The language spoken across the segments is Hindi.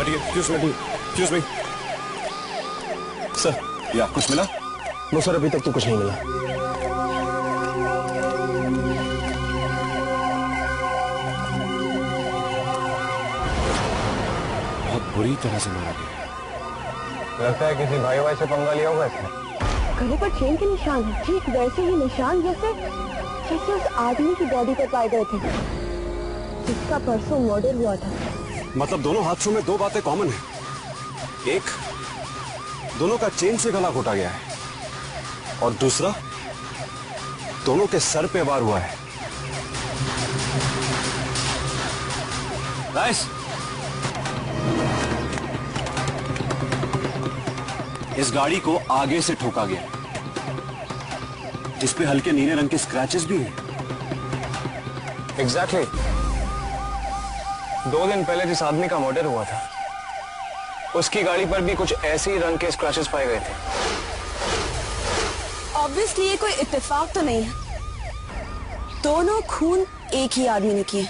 हटिए, एक्सक्यूज मी। सर, या कुछ मिला? नो सर, अभी तक तो कुछ नहीं मिला। बहुत बुरी तरह से मारा गया। लगता है किसी भाई से पंगा लिया होगा इसने। गले पर चेन के निशान है, ठीक वैसे ही निशान जैसे उस आदमी की बॉडी पर पाए गए थे जिसका परसों मर्डर हुआ था। मतलब दोनों हादसों में दो बातें कॉमन है। एक, दोनों का चेन से गला घोटा गया है, और दूसरा, दोनों के सर पे वार हुआ है। नाइस। इस गाड़ी को आगे से ठोका गया, जिस पे हल्के नीले रंग के स्क्रैचेस भी हैं। एग्जैक्टली। 2 दिन पहले जिस आदमी का मर्डर हुआ था, उसकी गाड़ी पर भी कुछ ऐसे ही रंग के स्क्रैचेस पाए गए थे। ऑब्वियसली ये कोई इत्तेफाक तो नहीं है, दोनों खून एक ही आदमी ने किए।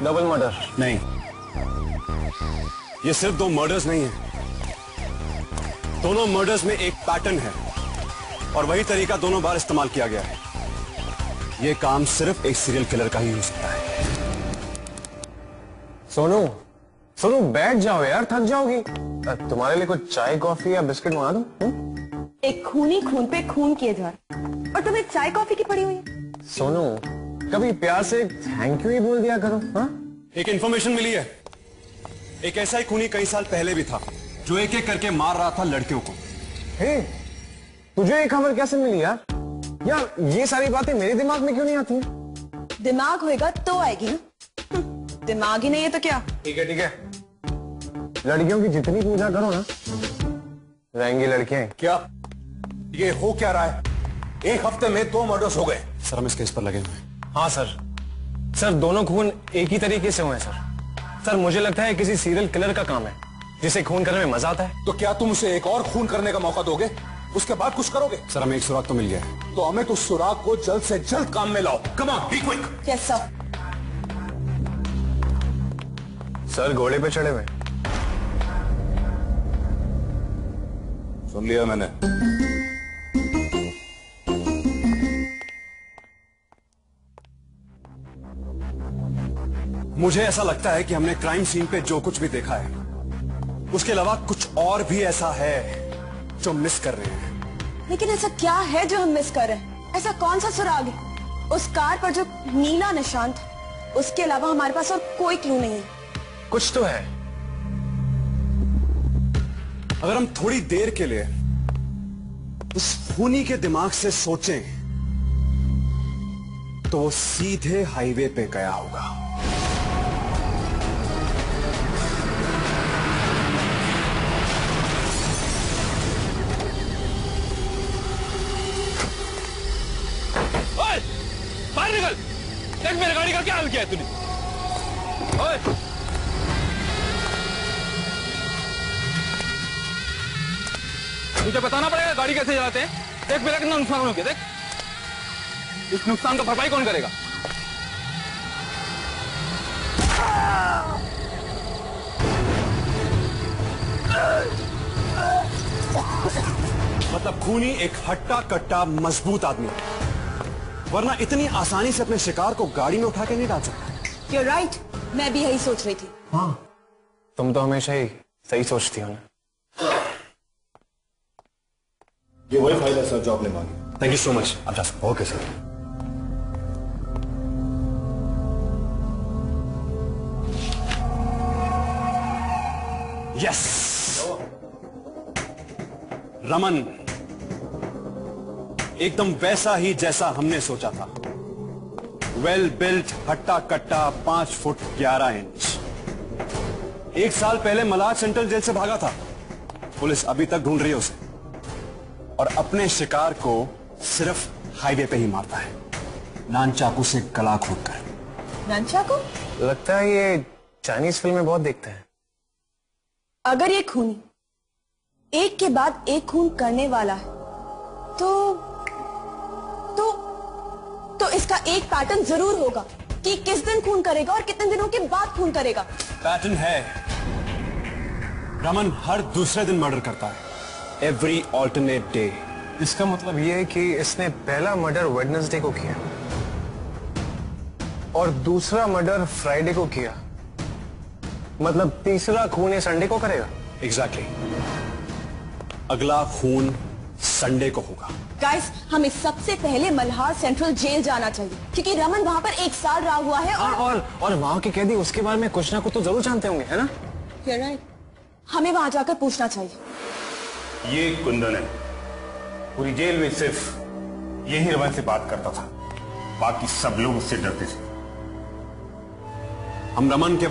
Double murder? नहीं, ये सिर्फ 2 मर्डर्स नहीं है, दोनों मर्डर्स में एक पैटर्न है और वही तरीका दोनों बार इस्तेमाल किया गया है। यह काम सिर्फ एक सीरियल किलर का ही हो सकता है। सोनू बैठ जाओ यार, थक जाओगी। तुम्हारे लिए कुछ चाय कॉफी या बिस्किट मंगा दूं? एक खूनी खून पे खून किए जा रहे और तुम्हें चाय कॉफी की पड़ी हुई है। सोनू, कभी प्यार से थैंक यू ही बोल दिया करो। हाँ, एक इंफॉर्मेशन मिली है, एक ऐसा ही खूनी कई साल पहले भी था जो एक एक करके मार रहा था लड़कियों को। हे, तुझे ये खबर कैसे मिली यार? ये सारी बातें मेरे दिमाग में क्यों नहीं आती? दिमाग होएगा तो आएगी ना, दिमाग ही नहीं है तो क्या? ठीक है, लड़कियों की जितनी पूजा करो ना, रहेंगी लड़कियां। क्या ये हो क्या रहा है? एक हफ्ते में 2 मर्डर्स हो गए। सर, हम इस केस पर लगे हुए हैं। हाँ सर, दोनों खून एक ही तरीके से हुए हैं सर, मुझे लगता है किसी सीरियल किलर का काम है जिसे खून करने में मजा आता है। तो क्या तुम उसे एक और खून करने का मौका दोगे, उसके बाद कुछ करोगे? सर, हमें एक सुराग तो मिल गया है। तो हमें तो सुराग को जल्द से जल्द काम में लाओ। Come on, be quick. Yes sir. Sir घोड़े पे चढ़े हुए। सुन लिया मैंने। मुझे ऐसा लगता है कि हमने क्राइम सीन पे जो कुछ भी देखा है, उसके अलावा कुछ और भी ऐसा है जो मिस कर रहे हैं। लेकिन ऐसा क्या है जो हम मिस कर रहे हैं? ऐसा कौन सा सुराग है? उस कार पर जो नीला निशान था, उसके अलावा हमारे पास और कोई क्लू नहीं है। कुछ तो है। अगर हम थोड़ी देर के लिए उस खूनी के दिमाग से सोचें तो वो सीधे हाईवे पे गया होगा। बाहर निकल! देख मेरे गाड़ी का क्या हाल किया है तूने? ओए! मुझे बताना पड़ेगा गाड़ी कैसे चलाते हैं। देख मेरा कितना नुकसान हो गया, देख। इस नुकसान का भरपाई कौन करेगा? मतलब खूनी एक हट्टा कट्टा मजबूत आदमी है, वरना इतनी आसानी से अपने शिकार को गाड़ी में उठा के नहीं डाल सकता। You're right, मैं भी यही सोच रही थी। हाँ, तुम तो हमेशा ही सही सोचती हो ना। ये वही फाइल है सर जो आपने मांगी। Thank you so much. आप जा सकते। Okay sir. यस, रमन एकदम वैसा ही जैसा हमने सोचा था। वेल बिल्ट, हट्टा कट्टा, 5 फुट 11 इंच। 1 साल पहले मलाज सेंट्रल जेल से भागा था। पुलिस अभी तक ढूंढ रही है उसे, और अपने शिकार को सिर्फ हाईवे पे ही मारता है, नानचाकू से गला घोटकर। नानचाकू? लगता है ये चाइनीज फिल्म में बहुत देखते हैं। अगर ये खूनी एक के बाद एक खून करने वाला है तो इसका एक पैटर्न जरूर होगा। कि किस दिन खून करेगा और कितने दिनों के बाद खून करेगा। पैटर्न है, रमन हर दूसरे दिन मर्डर करता है, एवरी ऑल्टरनेट डे। इसका मतलब यह है कि इसने पहला मर्डर वेडनेसडे को किया और दूसरा मर्डर फ्राइडे को किया, मतलब तीसरा खून ये संडे को करेगा। एग्जैक्टली, अगला खून संडे को होगा। गाइस, हमें सबसे पहले मल्हार सेंट्रल जेल जाना चाहिए क्योंकि रमन वहां पर 1 साल रहा हुआ है और वहां के कैदी उसके बारे में कुछ ना कुछ तो जरूर जानते होंगे, है ना? You're right. हमें वहां जाकर पूछना चाहिए। ये कुंदन है, पूरी जेल में सिर्फ यही रमन से बात करता था, बाकी सब लोग उससे डरते थे। हम रमन के